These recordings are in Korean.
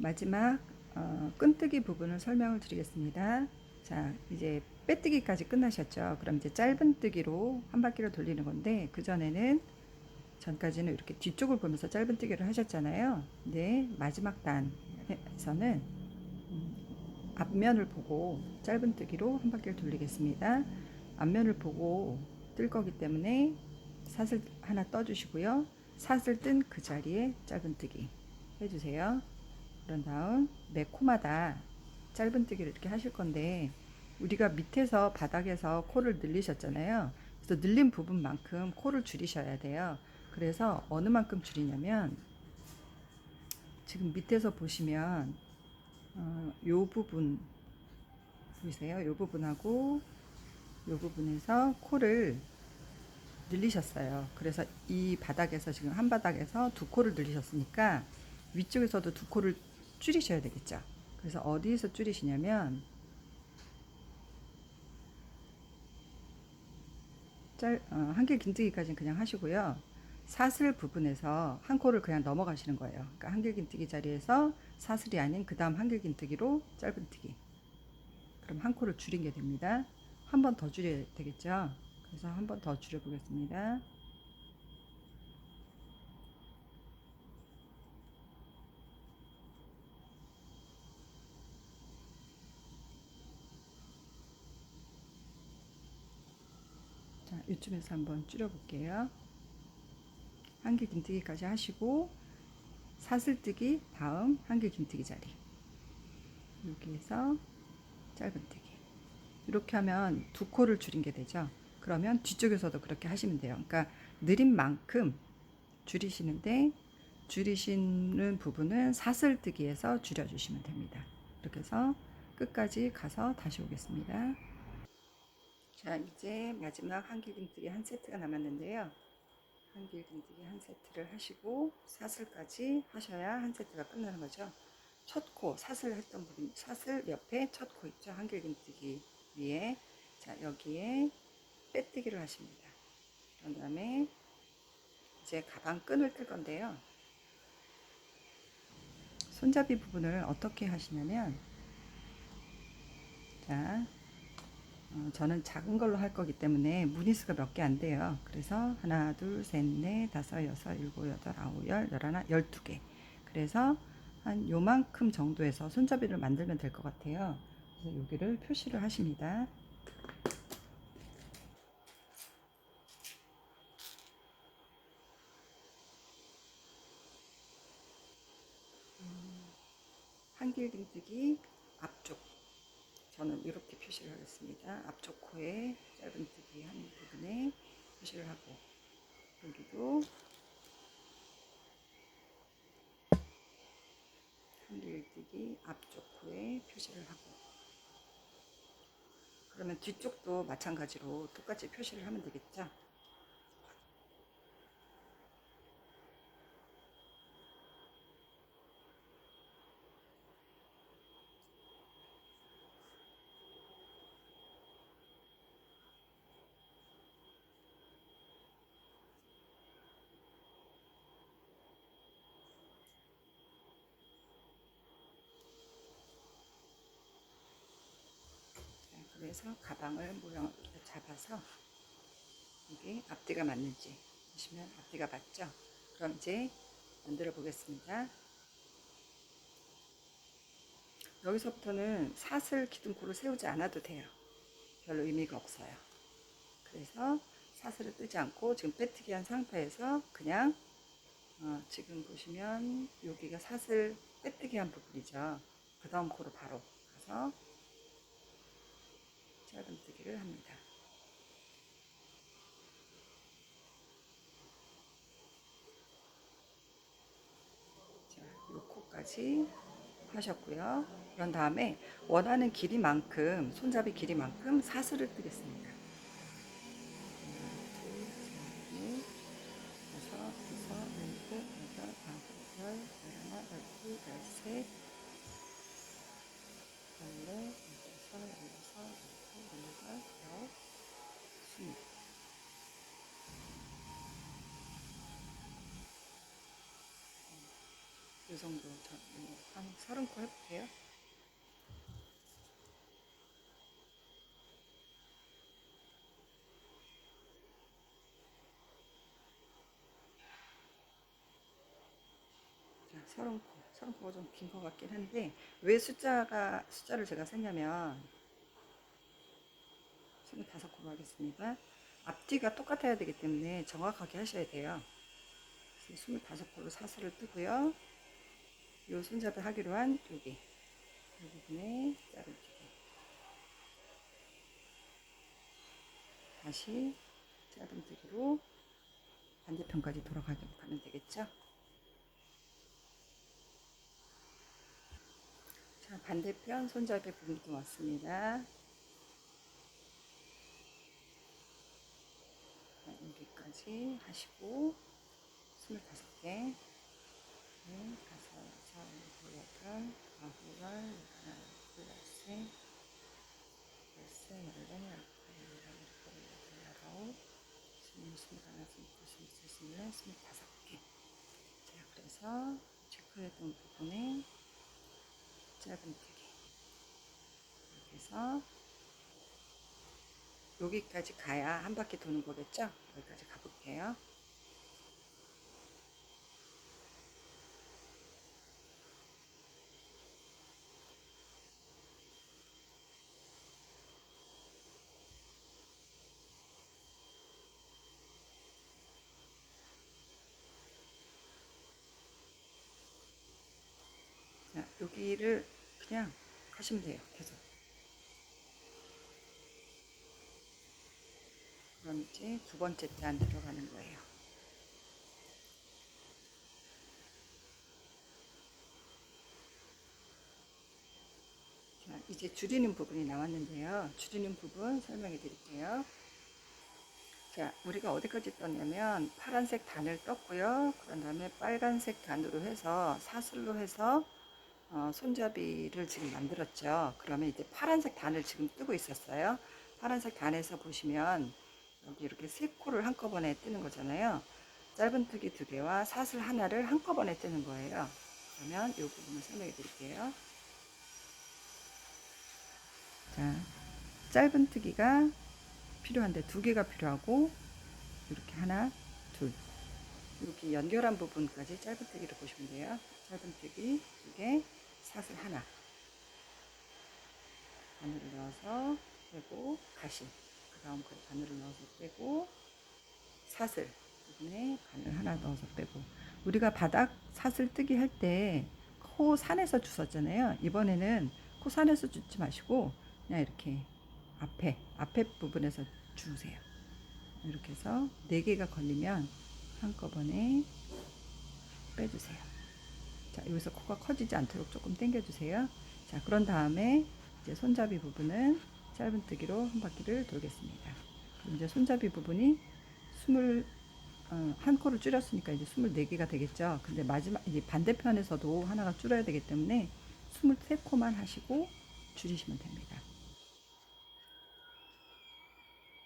마지막 끈뜨기 부분을 설명을 드리겠습니다. 자, 이제 빼뜨기까지 끝나셨죠? 그럼 이제 짧은뜨기로 한 바퀴를 돌리는 건데, 그전에는 전까지는 이렇게 뒤쪽을 보면서 짧은뜨기를 하셨잖아요. 근데 마지막 단에서는 앞면을 보고 짧은뜨기로 한 바퀴를 돌리겠습니다. 앞면을 보고 뜰 거기 때문에 사슬 하나 떠주시고요. 사슬 뜬 그 자리에 짧은뜨기 해주세요. 그런 다음 매 코마다 짧은뜨기를 이렇게 하실 건데, 우리가 밑에서 바닥에서 코를 늘리셨잖아요. 그래서 늘린 부분만큼 코를 줄이셔야 돼요. 그래서 어느 만큼 줄이냐면, 지금 밑에서 보시면 요 부분 보이세요? 요 부분하고 요 부분에서 코를 늘리셨어요. 그래서 이 바닥에서, 지금 한 바닥에서 두 코를 늘리셨으니까 위쪽에서도 두 코를 줄이셔야 되겠죠. 그래서 어디에서 줄이시냐면, 한길 긴뜨기까지는 그냥 하시고요. 사슬 부분에서 한 코를 그냥 넘어가시는 거예요. 그러니까 한길 긴뜨기 자리에서 사슬이 아닌 그 다음 한길 긴뜨기로 짧은뜨기. 그럼 한 코를 줄인 게 됩니다. 한 번 더 줄여야 되겠죠. 그래서 한 번 더 줄여 보겠습니다. 자, 이쯤에서 한번 줄여 볼게요. 한길 긴뜨기까지 하시고 사슬뜨기 다음 한길 긴뜨기 자리, 여기에서 짧은뜨기. 이렇게 하면 두 코를 줄인 게 되죠. 그러면 뒤쪽에서도 그렇게 하시면 돼요. 그러니까 느린 만큼 줄이시는데, 줄이시는 부분은 사슬뜨기에서 줄여주시면 됩니다. 이렇게 해서 끝까지 가서 다시 오겠습니다. 자, 이제 마지막 한길긴뜨기 한 세트가 남았는데요. 한길긴뜨기 한 세트를 하시고 사슬까지 하셔야 한 세트가 끝나는 거죠. 첫 코, 사슬 했던 부분, 사슬 옆에 첫 코 있죠. 한길긴뜨기 위에. 자, 여기에 빼뜨기를 하십니다. 그런 다음에 이제 가방 끈을 뜰 건데요. 손잡이 부분을 어떻게 하시냐면, 자, 저는 작은 걸로 할 거기 때문에 무니스가 몇 개 안 돼요. 그래서 하나, 둘, 셋, 넷, 다섯, 여섯, 일곱, 여덟, 아홉, 열, 열하나, 12개. 그래서 한 요만큼 정도에서 손잡이를 만들면 될 것 같아요. 그래서 여기를 표시를 하십니다. 한길긴뜨기 앞쪽, 저는 이렇게 표시를 하겠습니다. 앞쪽 코에 짧은뜨기 하는 부분에 표시를 하고, 여기도 한길뜨기 앞쪽 코에 표시를 하고, 그러면 뒤쪽도 마찬가지로 똑같이 표시를 하면 되겠죠. 그래서 가방을 모양을 잡아서 이게 앞뒤가 맞는지 보시면 앞뒤가 맞죠? 그럼 이제 만들어 보겠습니다. 여기서부터는 사슬 기둥코를 세우지 않아도 돼요. 별로 의미가 없어요. 그래서 사슬을 뜨지 않고 지금 빼뜨기 한 상태에서 그냥 지금 보시면 여기가 사슬 빼뜨기 한 부분이죠. 그 다음 코로 바로 가서 짧은뜨기를 합니다. 자, 요 코까지 하셨고요. 그런 다음에 원하는 길이만큼, 손잡이 길이만큼 사슬을 뜨겠습니다. 하나, 둘, 셋, 넷, 다섯, 여섯, 일곱, 여덟, 아홉, 열, 열하나, 열둘, 열셋, 열넷, 열다섯, 열여섯, 열일곱, 열여덟, 열, 스물. 이 정도 한 30코 해볼게요. 자, 30코가 좀 긴 것 같긴 한데, 왜 숫자를 제가 썼냐면, 25코로 하겠습니다. 앞뒤가 똑같아야 되기 때문에 정확하게 하셔야 돼요. 25코로 사슬을 뜨고요. 요 손잡이 하기로 한 여기, 이 부분에 자르기. 다시 짧은뜨기로 반대편까지 돌아가면 되겠죠. 자, 반대편 손잡이 부분도 왔습니다. 여기까지 하시고 25개, 네, 5, 4, 5, 6, 8, 하나, 둘, 셋, 넷, 열네, 열아홉, 스물하나, 스물둘, 스물셋, 스물넷, 25개. 자, 그래서 체크했던 부분에 짧은뜨기 이렇게 해서 여기까지 가야 한 바퀴 도는 거겠죠? 여기까지 가볼게요. 자, 여기를 그냥 가시면 돼요. 계속. 그럼 이제 두 번째 때 안 들어가는 거예요. 자, 이제 줄이는 부분이 나왔는데요. 줄이는 부분 설명해 드릴게요. 자, 우리가 어디까지 떴냐면 파란색 단을 떴고요. 그런 다음에 빨간색 단으로 해서 사슬로 해서 손잡이를 지금 만들었죠. 그러면 이제 파란색 단을 지금 뜨고 있었어요. 파란색 단에서 보시면 여기 이렇게 세 코를 한꺼번에 뜨는 거잖아요. 짧은뜨기 두 개와 사슬 하나를 한꺼번에 뜨는 거예요. 그러면 이 부분을 설명해 드릴게요. 자, 짧은뜨기가 필요한데 두 개가 필요하고 이렇게 하나, 둘. 여기 연결한 부분까지 짧은뜨기를 보시면 돼요. 짧은뜨기 두 개, 사슬 하나. 바늘을 넣어서 빼고 다시 그 다음 그 바늘을 넣어서 빼고 사슬 부분에 바늘 하나 넣어서 빼고 우리가 바닥 사슬 뜨기 할 때 코 산에서 주웠잖아요. 이번에는 코 산에서 주지 마시고 그냥 이렇게 앞에 부분에서 주세요. 이렇게 해서 4개가 걸리면 한꺼번에 빼주세요. 자, 여기서 코가 커지지 않도록 조금 당겨주세요. 자, 그런 다음에 이제 손잡이 부분은 짧은뜨기로 한 바퀴를 돌겠습니다. 그럼 이제 손잡이 부분이 20, 한 코를 줄였으니까 이제 24개가 되겠죠. 근데 마지막, 이제 반대편에서도 하나가 줄어야 되기 때문에 23코만 하시고 줄이시면 됩니다.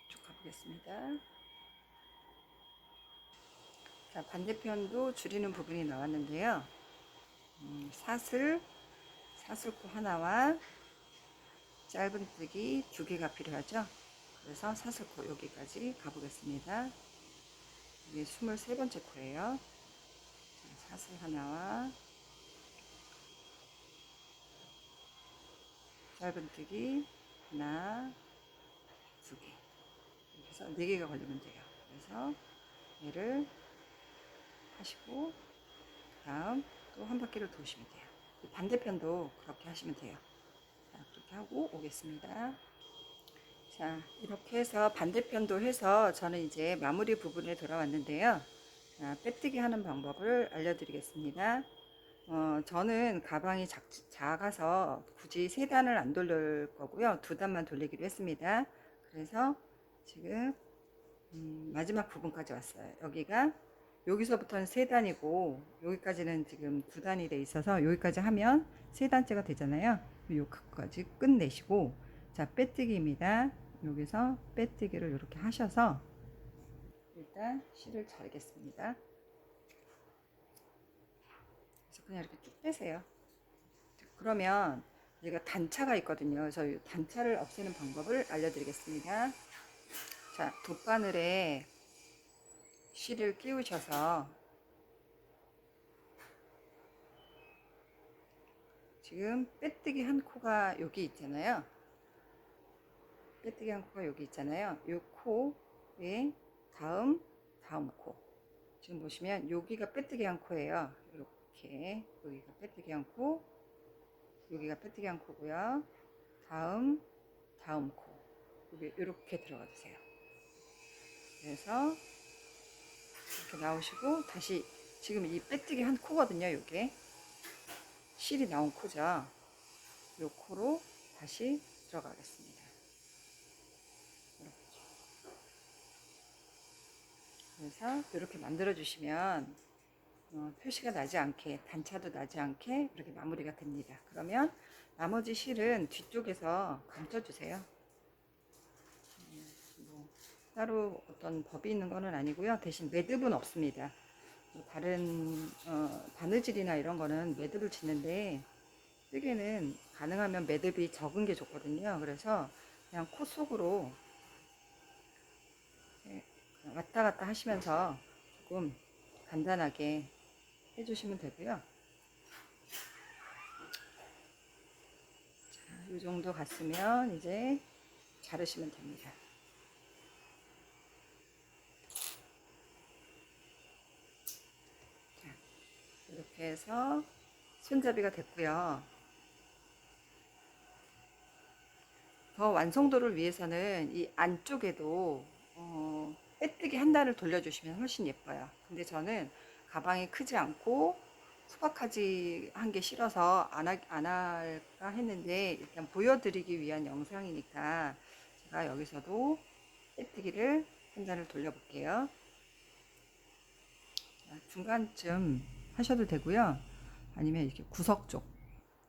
쭉 가보겠습니다. 자, 반대편도 줄이는 부분이 나왔는데요. 사슬코 하나와 짧은뜨기 두 개가 필요하죠. 그래서 사슬코 여기까지 가보겠습니다. 이게 23번째 코예요. 사슬 하나와 짧은뜨기 하나, 두 개. 그래서 4개가 걸리면 돼요. 그래서 얘를 하시고 다음 또 한 바퀴를 도시면 돼요. 반대편도 그렇게 하시면 돼요. 자, 그렇게 하고 오겠습니다. 자, 이렇게 해서 반대편도 해서 저는 이제 마무리 부분에 돌아왔는데요. 자, 빼뜨기 하는 방법을 알려드리겠습니다. 저는 가방이 작아서 굳이 3단을 안 돌릴 거고요. 2단만 돌리기로 했습니다. 그래서 지금 마지막 부분까지 왔어요. 여기서부터는 3단이고 여기까지는 지금 2단이 돼 있어서 여기까지 하면 3단째가 되잖아요. 여기까지 끝내시고 자, 빼뜨기입니다. 여기서 빼뜨기를 이렇게 하셔서 일단 실을 자르겠습니다. 그래서 그냥 이렇게 쭉 빼세요. 그러면 제가 단차가 있거든요. 그래서 이 단차를 없애는 방법을 알려드리겠습니다. 자, 돗바늘에 실을 끼우셔서 지금 빼뜨기 한 코가 여기 있잖아요. 빼뜨기 한 코가 여기 있잖아요. 이 코에 다음 코. 지금 보시면 여기가 빼뜨기 한 코예요. 이렇게 여기가 빼뜨기 한 코, 여기가 빼뜨기 한 코고요. 다음 코. 여기 이렇게 들어가 주세요. 그래서 이렇게 나오시고 다시 지금 이 빼뜨기 한 코거든요. 이게 실이 나온 코죠. 이 코로 다시 들어가겠습니다. 이렇게. 그래서 이렇게 만들어 주시면 표시가 나지 않게, 단차도 나지 않게 이렇게 마무리가 됩니다. 그러면 나머지 실은 뒤쪽에서 감춰주세요. 뭐 따로 어떤 법이 있는 거는 아니고요. 대신 매듭은 없습니다. 다른 바느질이나 이런 거는 매듭을 짓는데 뜨개는 가능하면 매듭이 적은 게 좋거든요. 그래서 그냥 코 속으로 왔다 갔다 하시면서 조금 간단하게 해주시면 되고요. 자, 이 정도 갔으면 이제 자르시면 됩니다. 자, 이렇게 해서 손잡이가 됐고요. 더 완성도를 위해서는 이 안쪽에도 빼뜨기 한 단을 돌려주시면 훨씬 예뻐요. 근데 저는 가방이 크지 않고 소박하지 한 게 싫어서 안 할까 했는데 일단 보여드리기 위한 영상이니까 제가 여기서도 빼뜨기를 한 단을 돌려볼게요. 중간쯤 하셔도 되고요. 아니면 이렇게 구석 쪽,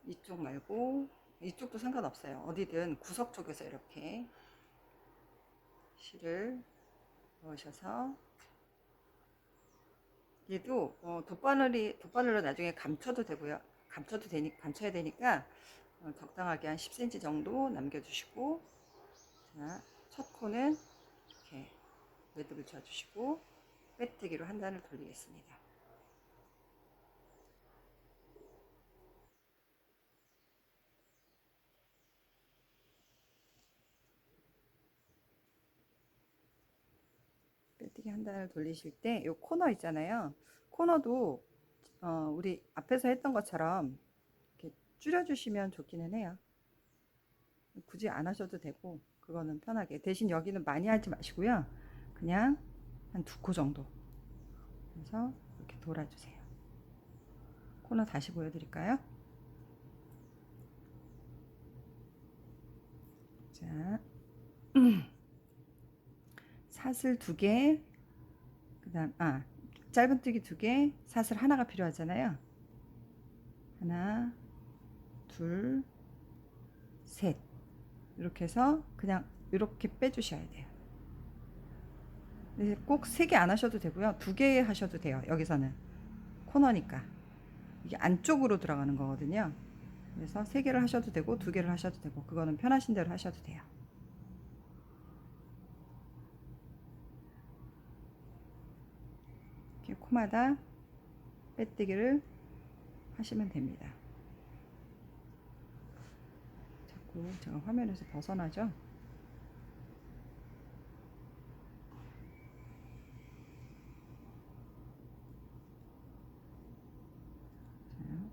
이쪽 말고 이쪽도 상관없어요. 어디든 구석 쪽에서 이렇게 실을 넣으셔서 얘도 돗바늘로 나중에 감춰도 되고요. 감춰야 되니까 적당하게 한 10cm 정도 남겨주시고, 자, 첫 코는 이렇게 매듭을 쳐주시고 빼뜨기로 한 단을 돌리겠습니다. 빼뜨기 한 단을 돌리실 때 이 코너 있잖아요. 코너도 우리 앞에서 했던 것처럼 이렇게 줄여주시면 좋기는 해요. 굳이 안 하셔도 되고 그거는 편하게. 대신 여기는 많이 하지 마시고요. 그냥 한 두 코 정도. 그래서 이렇게 돌아주세요. 코너 다시 보여드릴까요? 자, 사슬 두 개, 그다음 짧은뜨기 두 개, 사슬 하나가 필요하잖아요. 하나, 둘, 셋. 이렇게 해서 그냥 이렇게 빼주셔야 돼요. 꼭 세 개 안 하셔도 되고요. 두 개 하셔도 돼요. 여기서는 코너니까 이게 안쪽으로 들어가는 거거든요. 그래서 세 개를 하셔도 되고 두 개를 하셔도 되고 그거는 편하신 대로 하셔도 돼요. 이렇게 코마다 빼뜨기를 하시면 됩니다. 자꾸 제가 화면에서 벗어나죠?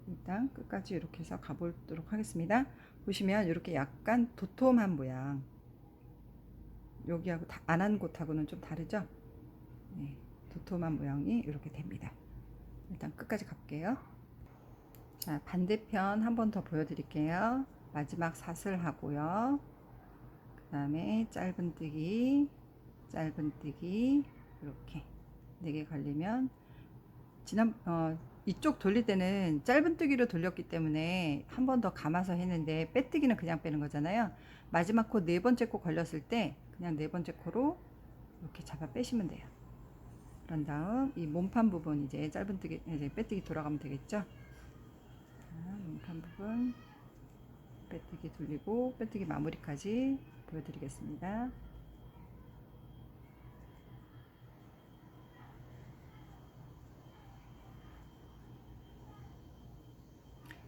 일단 끝까지 이렇게 해서 가보도록 하겠습니다. 보시면 이렇게 약간 도톰한 모양, 여기하고 안 한 곳하고는 좀 다르죠? 네, 도톰한 모양이 이렇게 됩니다. 일단 끝까지 갈게요. 자, 반대편 한 번 더 보여드릴게요. 마지막 사슬 하고요. 그 다음에 짧은뜨기 이렇게 4개 걸리면 이쪽 돌릴 때는 짧은뜨기로 돌렸기 때문에 한 번 더 감아서 했는데 빼뜨기는 그냥 빼는 거잖아요. 마지막 코 네 번째 코 걸렸을 때 그냥 네 번째 코로 이렇게 잡아 빼시면 돼요. 그런 다음 이 몸판 부분 이제 짧은뜨기 이제 빼뜨기 돌아가면 되겠죠. 한 부분 빼뜨기 돌리고 빼뜨기 마무리까지 보여드리겠습니다.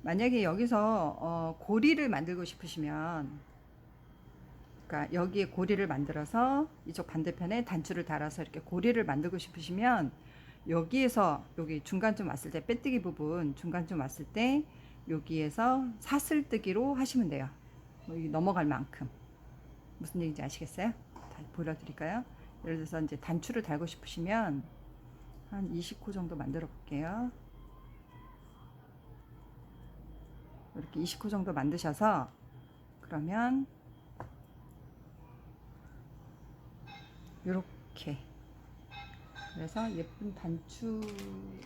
만약에 여기서 고리를 만들고 싶으시면, 그러니까 여기에 고리를 만들어서 이쪽 반대편에 단추를 달아서 이렇게 고리를 만들고 싶으시면, 여기에서 여기 중간쯤 왔을 때 빼뜨기 부분 중간쯤 왔을 때 여기에서 사슬뜨기로 하시면 돼요. 여기 넘어갈 만큼. 무슨 얘기인지 아시겠어요? 다 보여드릴까요? 예를 들어서 이제 단추를 달고 싶으시면 한 20호 정도 만들어 볼게요. 이렇게 20호 정도 만드셔서, 그러면 이렇게, 그래서 예쁜 단추,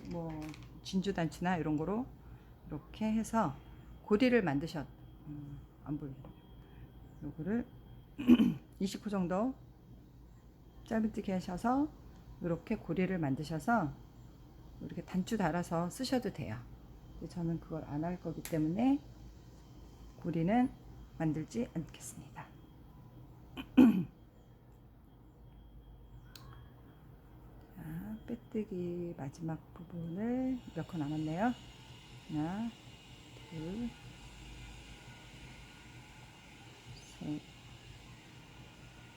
뭐 진주 단추나 이런 거로 이렇게 해서 고리를 만드셨, 안 보이네. 요거를 20호 정도 짧은뜨기 하셔서 이렇게 고리를 만드셔서 이렇게 단추 달아서 쓰셔도 돼요. 저는 그걸 안 할 거기 때문에 고리는 만들지 않겠습니다. 자, 빼뜨기 마지막 부분을 몇 코 남았네요. 하나, 둘, 셋.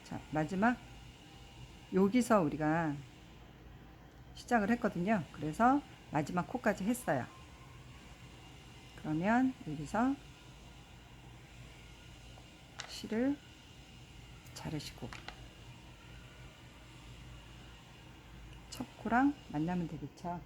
자, 마지막 여기서 우리가 시작을 했거든요. 그래서 마지막 코까지 했어요. 그러면 여기서 실을 자르시고 첫 코랑 만나면 되겠죠.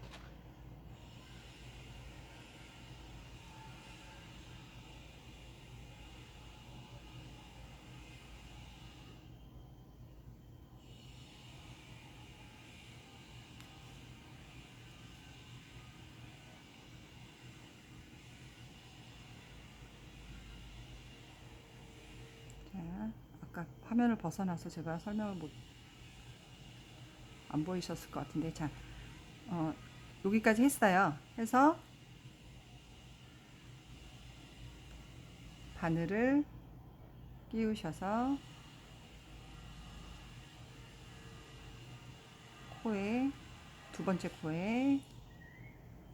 자, 아까 화면을 벗어나서 제가 설명을 안 보이셨을 것 같은데, 자, 여기까지 했어요. 해서 바늘을 끼우셔서 코에, 두 번째 코에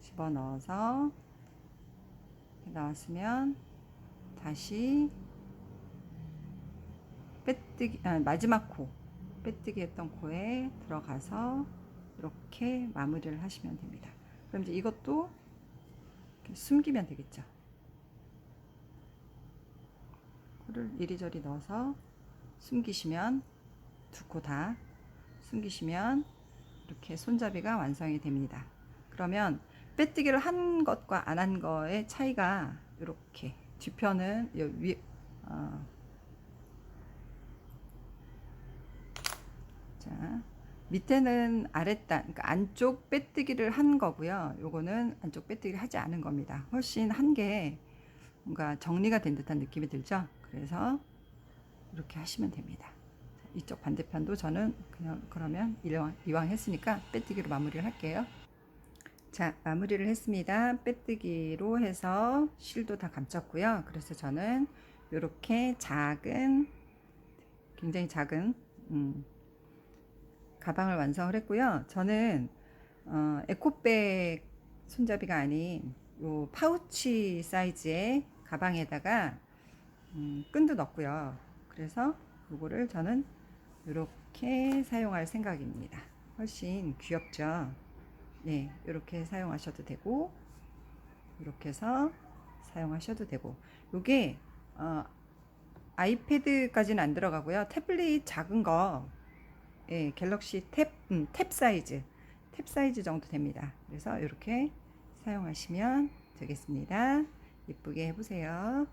집어넣어서 나왔으면 다시 빼뜨기, 마지막 코, 빼뜨기 했던 코에 들어가서 이렇게 마무리를 하시면 됩니다. 그럼 이제 이것도 이렇게 숨기면 되겠죠. 코를 이리저리 넣어서 숨기시면, 두 코 다 숨기시면 이렇게 손잡이가 완성이 됩니다. 그러면 빼뜨기를 한 것과 안 한 거의 차이가 이렇게, 뒤편은 자, 밑에는 아랫단, 그러니까 안쪽 빼뜨기를 한 거고요. 요거는 안쪽 빼뜨기를 하지 않은 겁니다. 훨씬 한 게 뭔가 정리가 된 듯한 느낌이 들죠. 그래서 이렇게 하시면 됩니다. 이쪽 반대편도 저는 그냥 그러면 이왕 했으니까 빼뜨기로 마무리를 할게요. 자, 마무리를 했습니다. 빼뜨기로 해서 실도 다 감췄고요. 그래서 저는 이렇게 작은, 굉장히 작은 가방을 완성을 했고요. 저는 에코백 손잡이가 아닌 요 파우치 사이즈의 가방에다가 끈도 넣고요. 그래서 요거를 저는 이렇게 사용할 생각입니다. 훨씬 귀엽죠. 네, 이렇게 사용하셔도 되고, 이렇게 해서 사용하셔도 되고, 요게 아이패드까지는 안 들어가고요. 태블릿 작은 거, 예, 갤럭시 탭 사이즈 정도 됩니다. 그래서 이렇게 사용하시면 되겠습니다. 예쁘게 해보세요.